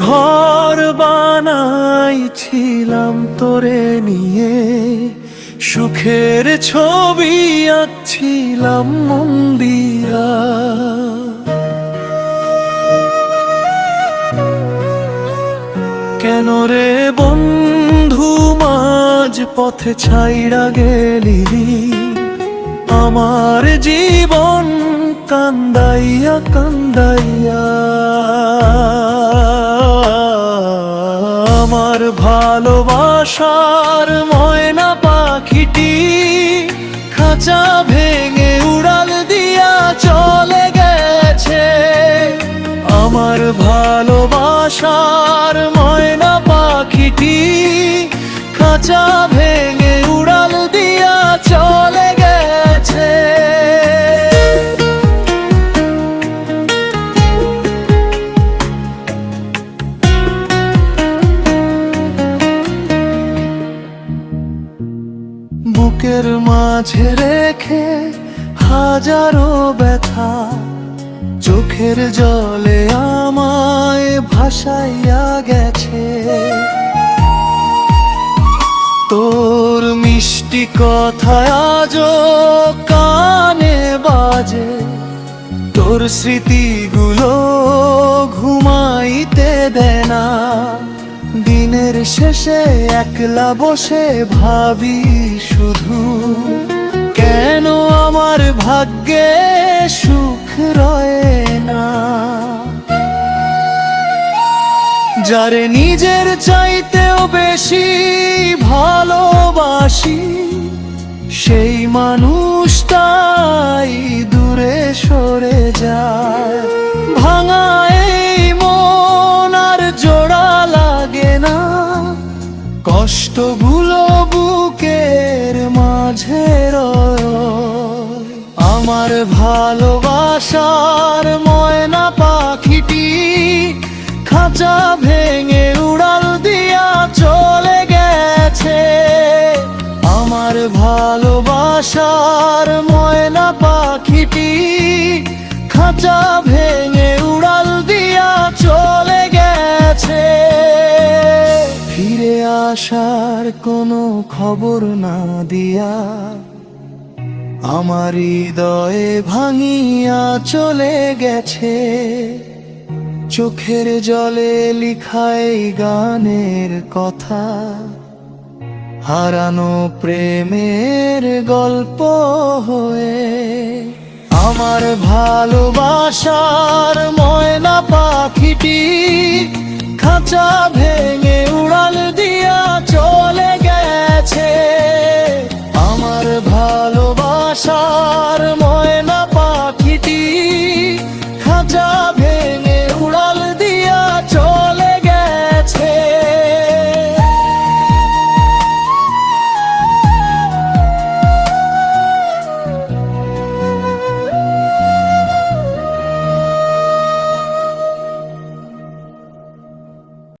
ঘর বানাইছিলাম তোরে নিয়ে, সুখের ছবি আঁকছিলাম মন দিয়া। কেন রে বন্ধু মাঝ পথে ছাইড়া গেলি, আমার জীবন কান্দাইয়া কান্দাইয়া। আমার ভালোবাসার ময়না পাখিটি খাঁচা ভেঙে উড়াল দিয়া চলে গেছে। আমার ভালোবাসার ময়না পাখিটি খাঁচা ভেঙে উড়াল দিয়া চলে গেছে। বুকের মাঝে রেখে হাজারো ব্যথা, চোখের জলে আমায় ভাসাইয়া গেছে। তোর মিষ্টি কথা আজও কানে বাজে, তোর স্মৃতিগুলো ঘুমাইতে দেয় না। দিনের শেষে একলা বসে ভাবি শুধু, কেন আমার ভাগ্যে সুখ রয়ে না। যারে নিজের চাইতেও বেশি ভালোবাসি, সেই মানুষটাই দূরে সরে যায়। ভাঙা এই মন আর জোড়া লাগে না, কষ্টগুলো বুকের মাঝে রয়। আমার ভালোবাসার ময়না পাখিটি খাঁচা ভেঙে উড়াল দিয়া চলে গেছে। আমার ভালোবাসার ময়না পাখিটি খাঁচা ভেঙে উড়াল দিয়া চলে গেছে। ফিরে আসার কোনো খবর না দিয়া, আমার হৃদয়ে ভাঙিয়া চলে গেছে। চোখের জলে লিখাই গানের কথা, হারানো প্রেমের গল্প হয়ে। আমার ভালোবাসার ময়না পাখিটি খাঁচা ভেঙে উড়াল দিয়া চলে